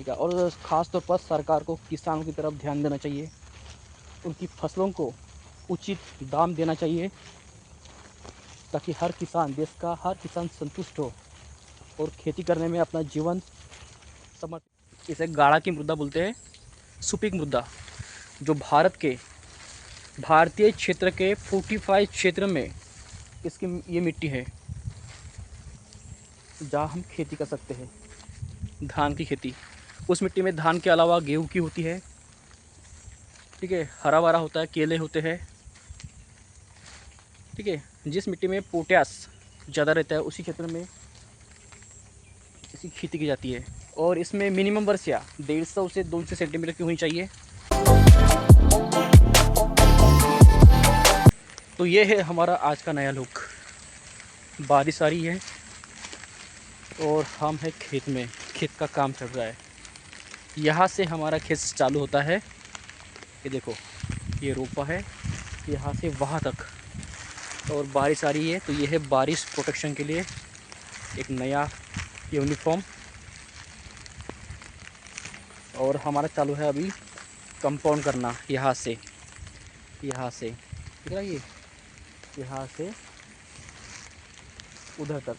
ठीक है। और ख़ास तौर पर सरकार को किसानों की तरफ ध्यान देना चाहिए, उनकी फसलों को उचित दाम देना चाहिए, ताकि हर किसान, देश का हर किसान संतुष्ट हो और खेती करने में अपना जीवन समर्पित। इसे गाढ़ा की मृदा बोलते हैं, सुपीक मृदा, जो भारतीय क्षेत्र के फोर्टिफाइड क्षेत्र में इसकी ये मिट्टी है, जहाँ हम खेती कर सकते हैं, धान की खेती। उस मिट्टी में धान के अलावा गेहूँ की होती है, ठीक है, हरा भरा होता है, केले होते हैं, ठीक है। जिस मिट्टी में पोटास ज़्यादा रहता है उसी क्षेत्र में इसकी खेती की जाती है। और इसमें मिनिमम वर्षा 150 से 200 सेंटीमीटर की होनी चाहिए। तो ये है हमारा आज का नया लुक। बारिश आ रही है और हम हैं खेत में, खेत का काम चल रहा है। यहाँ से हमारा खेत चालू होता है, ये देखो, ये रोपा है यहाँ से वहाँ तक। और बारिश आ रही है तो ये है बारिश प्रोटेक्शन के लिए एक नया यूनिफॉर्म। और हमारा चालू है अभी कंपाउंड करना, यहाँ से दिख रहा है ये, यहाँ से उधर तक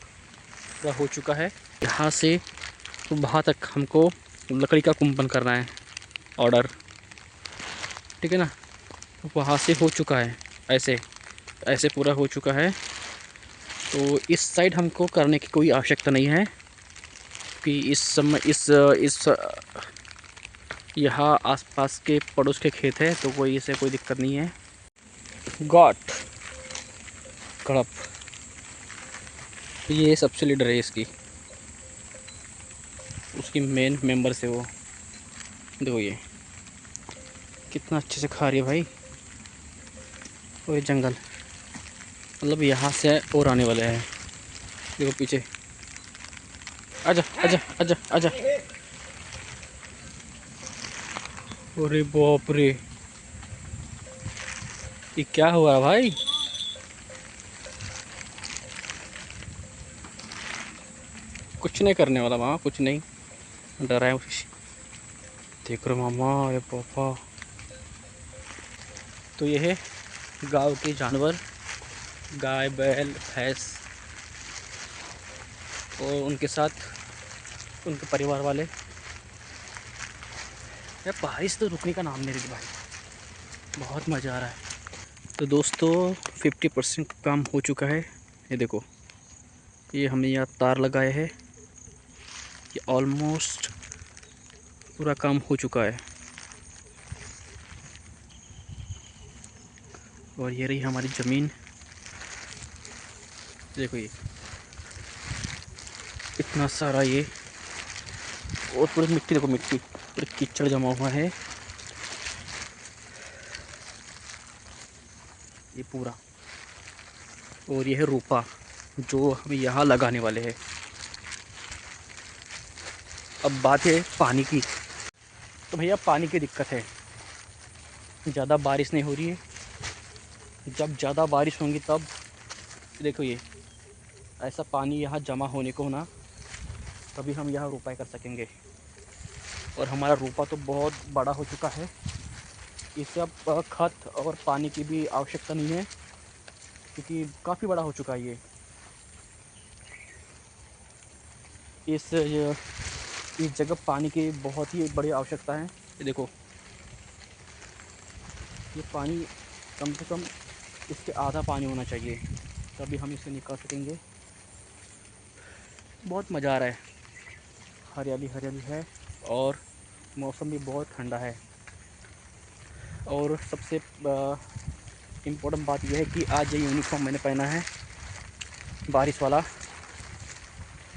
पूरा हो चुका है। यहाँ से तो वहाँ तक हमको लकड़ी का कुंपन करना है, ऑर्डर, ठीक है ना। तो वहाँ से हो चुका है, ऐसे ऐसे पूरा हो चुका है। तो इस साइड हमको करने की कोई आवश्यकता नहीं है, कि इस समय इस यहाँ आसपास के पड़ोस के खेत है, तो कोई इसे कोई दिक्कत नहीं है। गॉट कड़प, ये सबसे लीडर है इसकी, उसकी मेन मेंबर से वो, देखो ये कितना अच्छे से खा रही है भाई। और ये जंगल, मतलब यहाँ से और आने वाले हैं, देखो पीछे। आजा आजा आजा आजा। अरे बाप रे, ये क्या हुआ भाई? कुछ नहीं करने वाला मामा, कुछ नहीं, डरा है। देख रहे मामा, अरे पापा। तो ये है गांव के जानवर, गाय, बैल, भैंस और उनके साथ उनके परिवार वाले। यार बारिश तो रुकने का नाम नहीं रही भाई, बहुत मज़ा आ रहा है। तो दोस्तों 50% काम हो चुका है। ये देखो, ये हमने यहाँ तार लगाए हैं, ये ऑलमोस्ट पूरा काम हो चुका है। और ये रही हमारी ज़मीन, देखो ये इतना सारा, ये और पूरी मिट्टी, देखो मिट्टी, पूरी कीचड़ जमा हुआ है ये पूरा। और ये है रोपा जो हम यहाँ लगाने वाले हैं। अब बात है पानी की। तो भैया पानी की दिक्कत है, ज़्यादा बारिश नहीं हो रही है। जब ज़्यादा बारिश होंगी तब देखो ये ऐसा पानी यहाँ जमा होने को ना, तभी हम यहाँ रोपाई कर सकेंगे। और हमारा रोपा तो बहुत बड़ा हो चुका है, इसे अब खत और पानी की भी आवश्यकता नहीं है, क्योंकि काफ़ी बड़ा हो चुका है ये। इस जगह पानी की बहुत ही बड़ी आवश्यकता है। ये देखो, ये पानी कम से कम इसके आधा पानी होना चाहिए, तभी हम इसे निकाल सकेंगे। बहुत मज़ा आ रहा है, हरियाली हरियाली है और मौसम भी बहुत ठंडा है। और सबसे इम्पोर्टेंट बात यह है कि आज ये यूनिफॉर्म मैंने पहना है, बारिश वाला।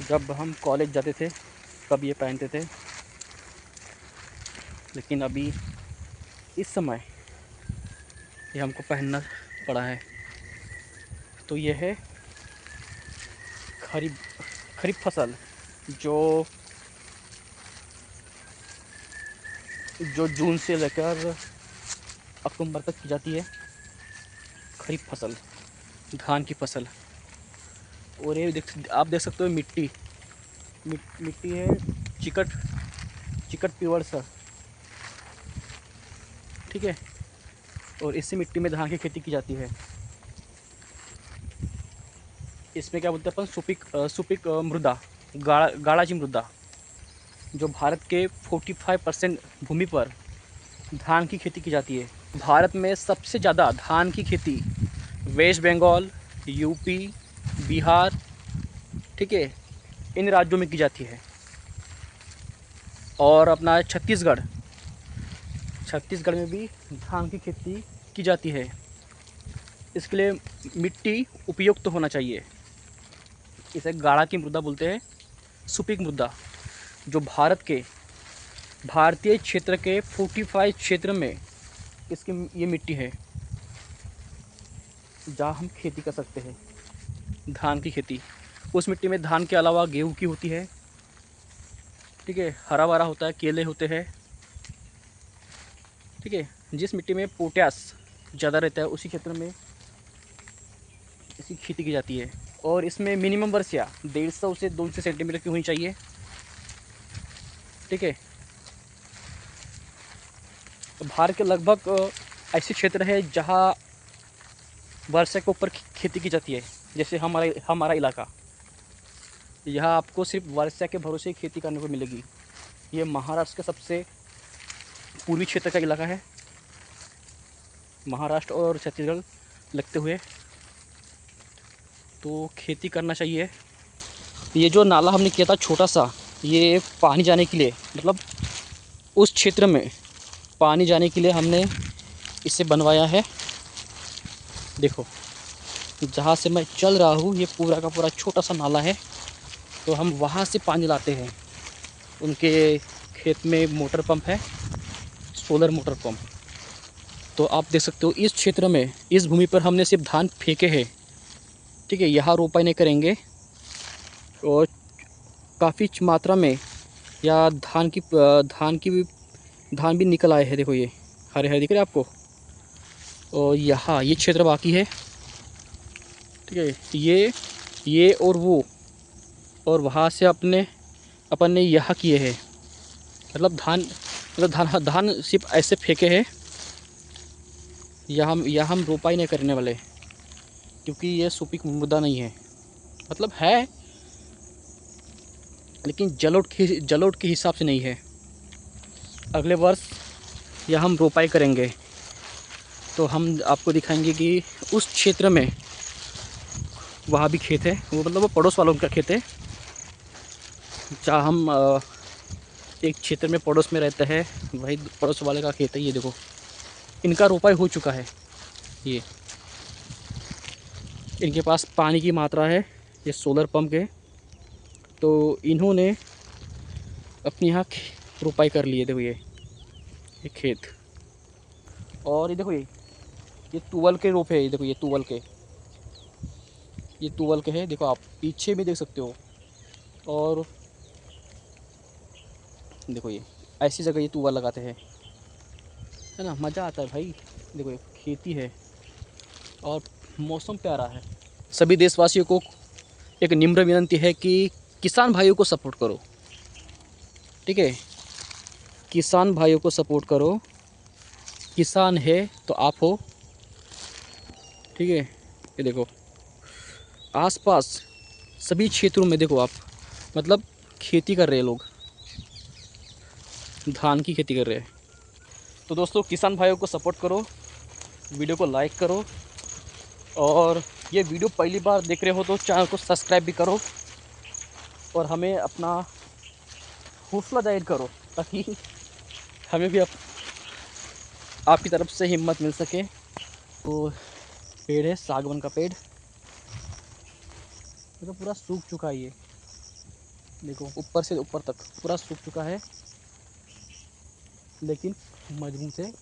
जब हम कॉलेज जाते थे तब ये पहनते थे, लेकिन अभी इस समय ये हमको पहनना पड़ा है। तो ये है खरीफ फसल, जो जो जून से लेकर अक्टूबर तक की जाती है, खरीफ फसल, धान की फसल। और ये आप देख सकते हो मिट्टी है चिकट, चिकट पिवर्सर, ठीक है। और इसी मिट्टी में धान की खेती की जाती है। इसमें क्या बोलते हैं अपन, सुपिक मृदा, गाड़ाजी मृदा, जो भारत के 45% भूमि पर धान की खेती की जाती है। भारत में सबसे ज़्यादा धान की खेती वेस्ट बंगाल, यूपी, बिहार, ठीक है, इन राज्यों में की जाती है। और अपना छत्तीसगढ़ में भी धान की खेती की जाती है। इसके लिए मिट्टी उपयुक्त होना चाहिए। इसे गाढ़ा की मृदा बोलते हैं, सुपीक मृदा, जो भारतीय क्षेत्र के 45 क्षेत्र में इसकी ये मिट्टी है, जहाँ हम खेती कर सकते हैं धान की खेती। उस मिट्टी में धान के अलावा गेहूँ की होती है, ठीक है, हरा भरा होता है, केले होते हैं, ठीक है। जिस मिट्टी में पोटास ज़्यादा रहता है उसी क्षेत्र में इसकी खेती की जाती है। और इसमें मिनिमम वर्षा 150 से 200 सेंटीमीटर की होनी चाहिए, ठीक है। भारत के लगभग ऐसे क्षेत्र है जहाँ वर्षा के ऊपर खेती की जाती है। जैसे हमारा इलाका, यहाँ आपको सिर्फ वर्षा के भरोसे खेती करने को मिलेगी। ये महाराष्ट्र का सबसे पूर्वी क्षेत्र का इलाका है, महाराष्ट्र और छत्तीसगढ़ लगते हुए, तो खेती करना चाहिए। ये जो नाला हमने किया था छोटा सा, ये पानी जाने के लिए, मतलब उस क्षेत्र में पानी जाने के लिए हमने इसे बनवाया है। देखो, जहाँ से मैं चल रहा हूँ ये पूरा का पूरा छोटा सा नाला है, तो हम वहाँ से पानी लाते हैं। उनके खेत में मोटर पंप है, सोलर मोटर पंप। तो आप देख सकते हो इस क्षेत्र में, इस भूमि पर हमने सिर्फ धान फेंके हैं, ठीक है। यहाँ रोपाई नहीं करेंगे। और काफ़ी मात्रा में या धान भी निकल आए हैं। देखो ये हरे हरे दिख रहे हैं आपको। और यहाँ ये क्षेत्र बाकी है, ठीक है। ये और वो, और वहाँ से अपन ने यहाँ किए हैं। मतलब धान सिर्फ ऐसे फेंके हैं। यहाँ हम रोपाई नहीं करने वाले, क्योंकि ये सुपीक मृदा नहीं है। मतलब है, लेकिन जलोढ़ के हिसाब से नहीं है। अगले वर्ष यहाँ हम रोपाई करेंगे, तो हम आपको दिखाएंगे कि उस क्षेत्र में वहाँ भी खेत है, वो मतलब वो पड़ोस वालों का खेत है। जहाँ हम एक क्षेत्र में पड़ोस में रहते हैं, वही पड़ोस वाले का खेत है। ये देखो, इनका रोपाई हो चुका है। ये इनके पास पानी की मात्रा है, ये सोलर पंप है, तो इन्होंने अपनी यहाँ रोपाई कर लिए। देखो ये खेत। और ये देखो, ये तुवल के रोप है। ये देखो, ये तुवल के है। देखो, आप पीछे भी देख सकते हो। और देखो, ये ऐसी जगह ये तुवल लगाते हैं, है ना। मज़ा आता है भाई। देखो, ये खेती है और मौसम प्यारा है। सभी देशवासियों को एक निम्र विनती है कि किसान भाइयों को सपोर्ट करो, ठीक है। किसान भाइयों को सपोर्ट करो। किसान है तो आप हो, ठीक है। ये देखो, आसपास सभी क्षेत्रों में देखो आप, मतलब खेती कर रहे हैं लोग, धान की खेती कर रहे हैं। तो दोस्तों, किसान भाइयों को सपोर्ट करो, वीडियो को लाइक करो। और ये वीडियो पहली बार देख रहे हो तो चैनल को सब्सक्राइब भी करो, और हमें अपना हौसला जाहिर करो, ताकि हमें भी आपकी तरफ से हिम्मत मिल सके। तो पेड़ है सागवान का पेड़, तो पूरा सूख चुका है। ये देखो, ऊपर से ऊपर तक पूरा सूख चुका है, लेकिन मजबूत से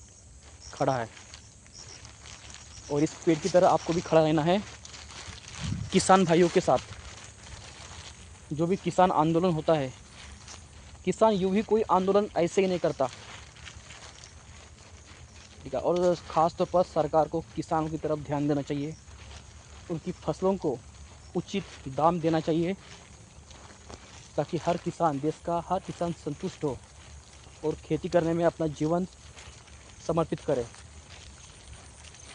खड़ा है। और इस पेड़ की तरह आपको भी खड़ा रहना है किसान भाइयों के साथ। जो भी किसान आंदोलन होता है, किसान यूँ ही कोई आंदोलन ऐसे ही नहीं करता, ठीक है। और ख़ास तौर पर सरकार को किसानों की तरफ ध्यान देना चाहिए, उनकी फसलों को उचित दाम देना चाहिए, ताकि देश का हर किसान संतुष्ट हो और खेती करने में अपना जीवन समर्पित करें।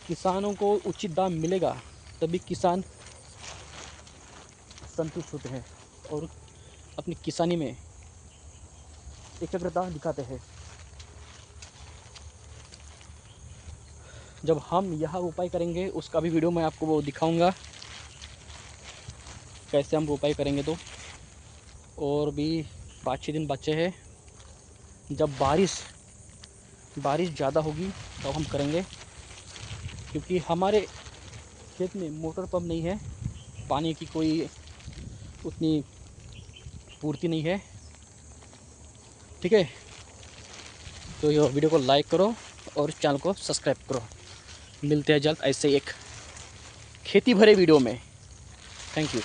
किसानों को उचित दाम मिलेगा तभी किसान संतुष्ट होते हैं और अपनी किसानी में एकाग्रता दिखाते हैं। जब हम यह उपाय करेंगे उसका भी वीडियो मैं आपको वो दिखाऊंगा कैसे हम उपाय करेंगे। तो और भी 5-6 दिन बचे हैं। जब बारिश ज़्यादा होगी तब हम करेंगे, क्योंकि हमारे खेत में मोटर पंप नहीं है, पानी की कोई उतनी पूर्ति नहीं है। ठीक है, तो ये वीडियो को लाइक करो और चैनल को सब्सक्राइब करो। मिलते हैं जल्द ऐसे एक खेती भरे वीडियो में। Thank you.